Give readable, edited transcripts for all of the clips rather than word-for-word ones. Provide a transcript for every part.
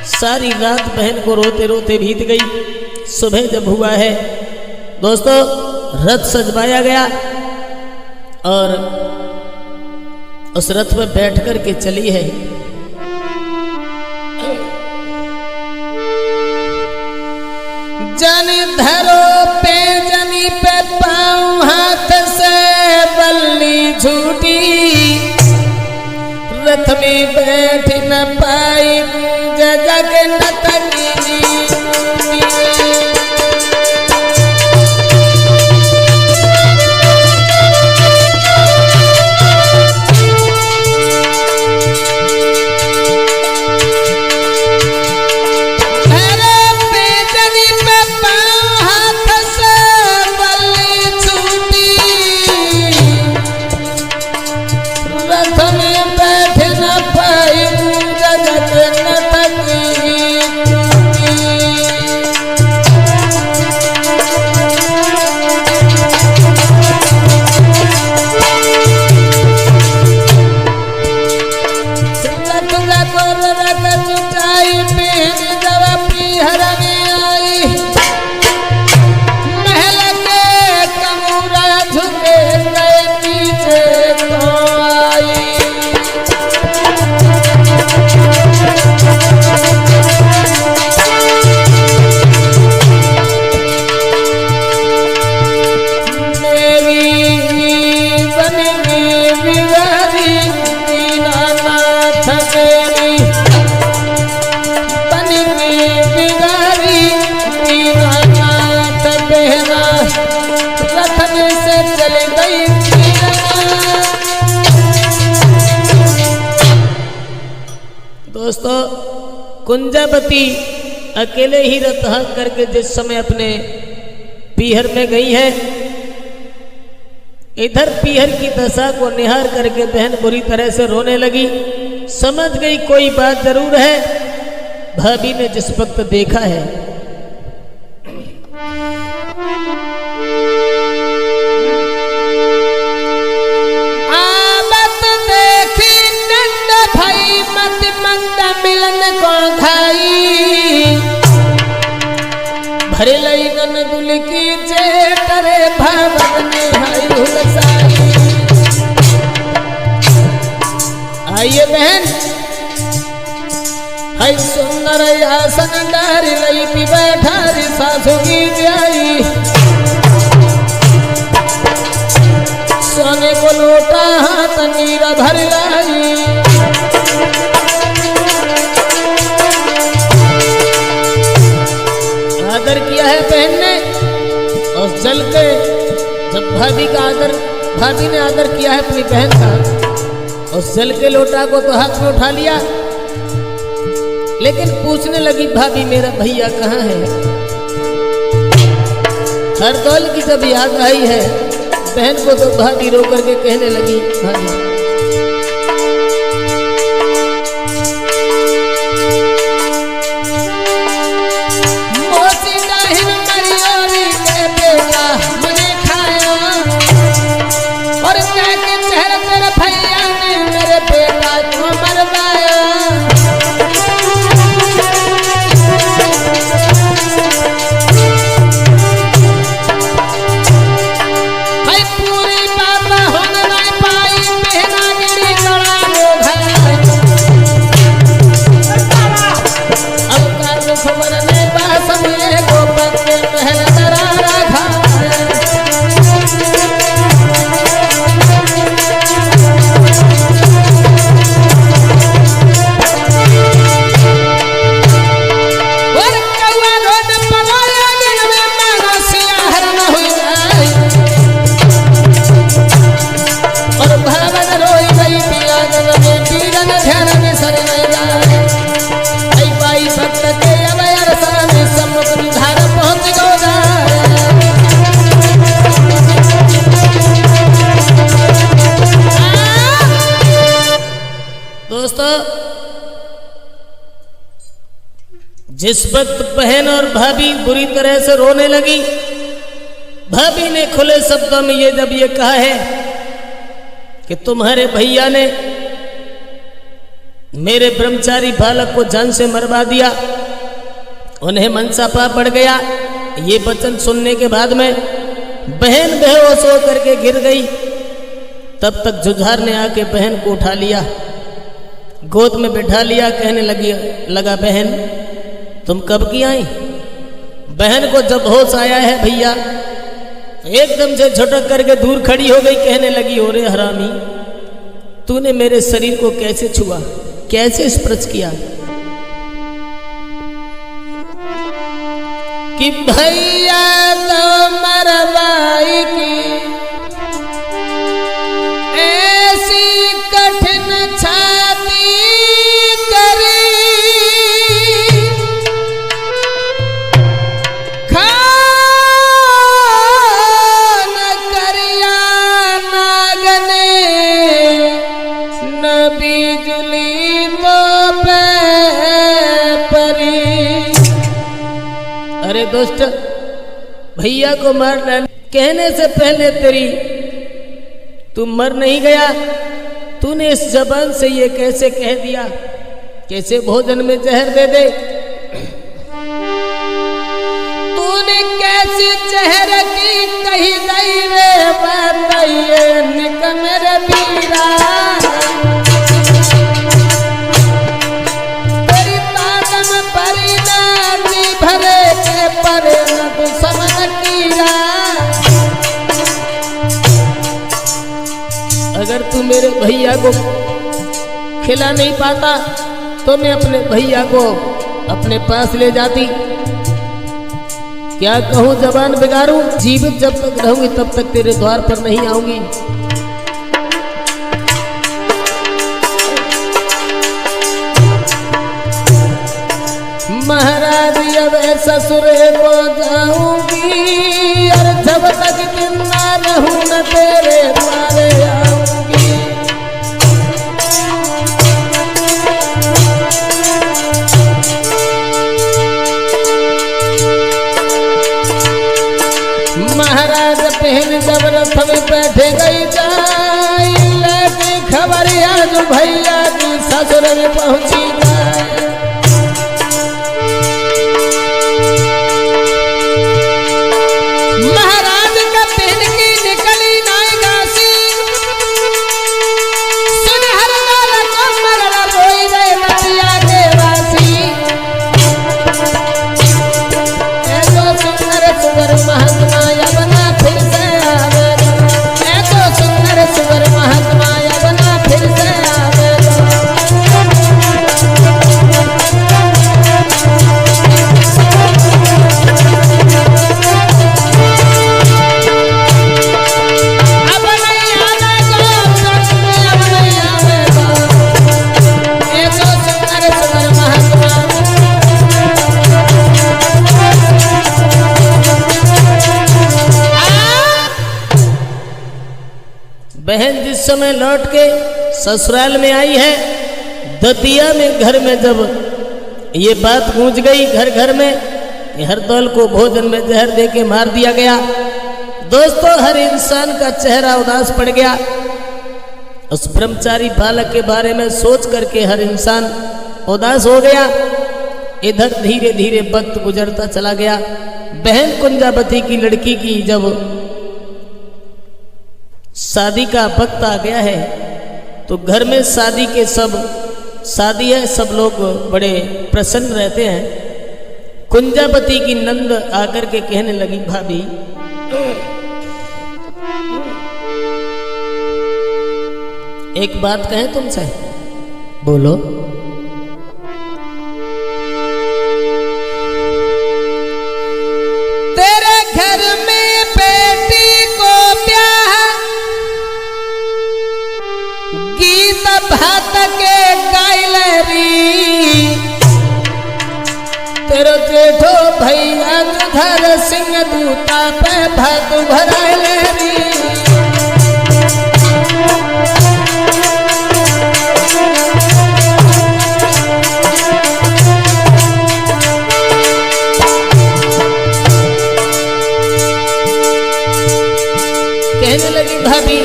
सारी रात बहन को रोते रोते बीत गई। सुबह जब हुआ है दोस्तों, रथ सजवाया गया और उस रथ में बैठ कर के चली है। जन धरो पे जनी पे पाँव हाथ से बल्ली झूठी, रथ में बैठ न पाई जग नतनी। दोस्तों, कुंजावती अकेले ही रथ हाँक करके जिस समय अपने पीहर में गई है, इधर पीहर की दशा को निहार करके बहन बुरी तरह से रोने लगी। समझ गई कोई बात जरूर है। भाभी ने जिस वक्त देखा है, आमत देखी नंद भाई मत मंद मिलन को घाई, भरे लई गन दुल की जेठरे भावन हाय हुलसाई। आइए बहन, हाय सुंदर आसन डारी लई पी बैठारी सासू की जाई, सोने को लोटा हाथ नीरा भर लाई। आदर किया है बहन ने, और चल के जब भाभी ने आदर किया है अपनी बहन का, और जल के लोटा को तो हाथ में उठा लिया, लेकिन पूछने लगी भाभी मेरा भैया कहाँ है। हरदौल की जब याद आई है बहन को, तो भाभी रो करके कहने लगी, भाभी जिस वक्त बहन और भाभी बुरी तरह से रोने लगी, भाभी ने खुले शब्दों में जब ये कहा है कि तुम्हारे भैया ने मेरे ब्रह्मचारी बालक को जान से मरवा दिया, उन्हें मनसा पाप बढ़ गया। ये वचन सुनने के बाद में बहन बेहोश होकर के गिर गई। तब तक जुझार ने आके बहन को उठा लिया, गोद में बिठा लिया, कहने लगा बहन तुम कब की आई? बहन को जब होश आया है भैया, एकदम से झटक करके दूर खड़ी हो गई, कहने लगी ओरे हरामी, तूने मेरे शरीर को कैसे छुआ, कैसे स्पर्श किया? कि भैया तो मरवाई की ऐसी कठिन छाती करी, खान करिया नागने न बिजली तो पे परी। अरे दोस्त, भैया को मार डाल कहने से पहले तू मर नहीं गया, तूने इस जबान से ये कैसे कह दिया, कैसे भोजन में जहर दे दे? तूने कैसी जहर की कही दई रे बताइए निक मेरे पीरा, तेरी ताकम परी ना जी भरे के परे न तू समझ कीरा। अगर तू मेरे भैया को खिला नहीं पाता तो मैं अपने भैया को अपने पास ले जाती। क्या कहूँ, जबान बिगाड़ूं? जीवित जब तक रहूंगी तब तक तेरे द्वार पर नहीं आऊंगी। महाराज अब ससुरे को जाऊंगी, और जब तक जिंदा रहूं न तेरे द्वारे आऊंगी। महाराज पहन जब रथ में बैठे गई जाई, लेके खबर आज भैया की ससुर में पहुंची जाए। महाराज का पहन की निकली नायगासी, सुनहर लाल कमर रोई रे बतिया के वासी। ऐसो सुंदर सुवर महात्मा यवना फिर से आवेगा, ऐसो सुंदर सुवर महात्मा यवना फिर से आवेगा। अब नहीं आवेगा, अब नहीं आवेगा, ऐसो सुंदर सुवर महात्मा। बहन जिस समय लौट के ससुराल में आई है, दतिया में घर में जब ये बात गूंज गई घर घर में, हरदौल को भोजन में जहर दे के मार दिया गया। दोस्तों, हर इंसान का चेहरा उदास पड़ गया। उस ब्रह्मचारी बालक के बारे में सोच करके हर इंसान उदास हो गया। इधर धीरे धीरे वक्त गुजरता चला गया। बहन कुंजावती की लड़की की जब शादी का वक्त आ गया है तो घर में शादी है, सब लोग बड़े प्रसन्न रहते हैं। कुंजावती की नंद आकर के कहने लगी, भाभी एक बात कहें तुमसे? बोलो। तेरे घर में बेटी को ब्याह गीत भात के गायलरी, तेरो जेठो भैया जुधर सिंह दूता पे भात भरलेरी। कहने लगी भाभी,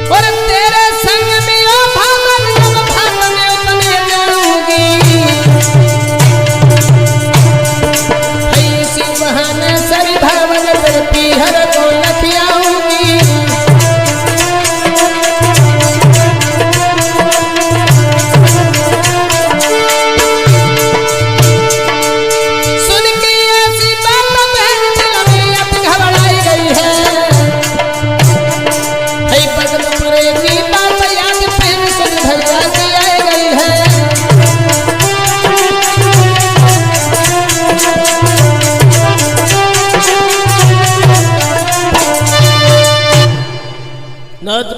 और तेरे संग में ओ भामन जब भामन ओ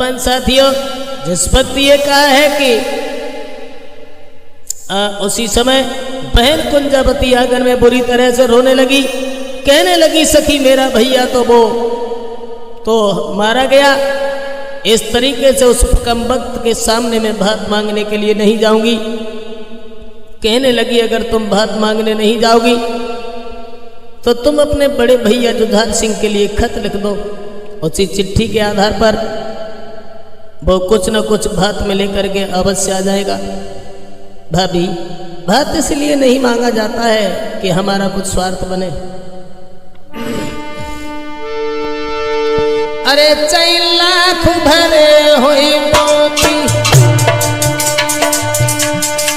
वर्तमान साथियों, जिस वक्त ये कहा है कि उसी समय बहन कुंजावती आंगन में बुरी तरह से रोने लगी, कहने लगी सखी मेरा भैया तो वो तो मारा गया। इस तरीके से उस कम वक्त के सामने में भात मांगने के लिए नहीं जाऊंगी। कहने लगी अगर तुम भात मांगने नहीं जाओगी तो तुम अपने बड़े भैया जुझार सिंह के लिए खत लिख दो। उसी चिट्ठी के आधार पर वो कुछ न कुछ भात में लेकर के अवश्य आ जाएगा। भाभी, भात इसलिए नहीं मांगा जाता है कि हमारा कुछ स्वार्थ बने। अरे 4 लाख भरे हुई मोती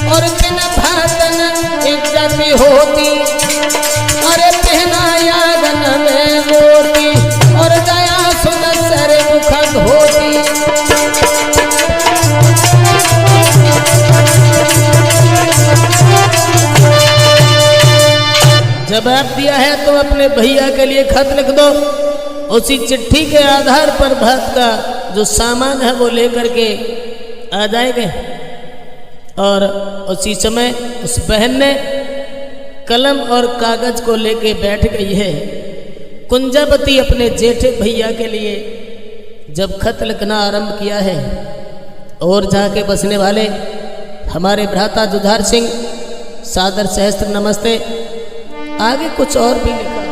और बिन भात न इज्जत होती। अरे पहनाया गन में मोती और गया सुन सर मुखद होती। जवाब दिया है तो अपने भैया के लिए खत लिख दो। उसी चिट्ठी के आधार पर भात का जो सामान है वो लेकर के आ जाएंगे। और उसी समय उस बहन ने कलम और कागज को लेके बैठ गई है। कुंजावती अपने जेठे भैया के लिए जब खत लिखना आरंभ किया है और जहाँ के बसने वाले हमारे भ्राता जुझार सिंह, सादर सहस्त्र नमस्ते। आगे कुछ और भी लिखा है।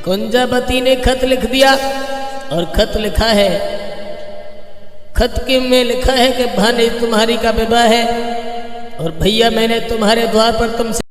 कुंजावती ने खत लिख दिया और खत लिखा है। खत के में लिखा है कि भाने तुम्हारी का विवाह है और भैया मैंने तुम्हारे द्वार पर तुमसे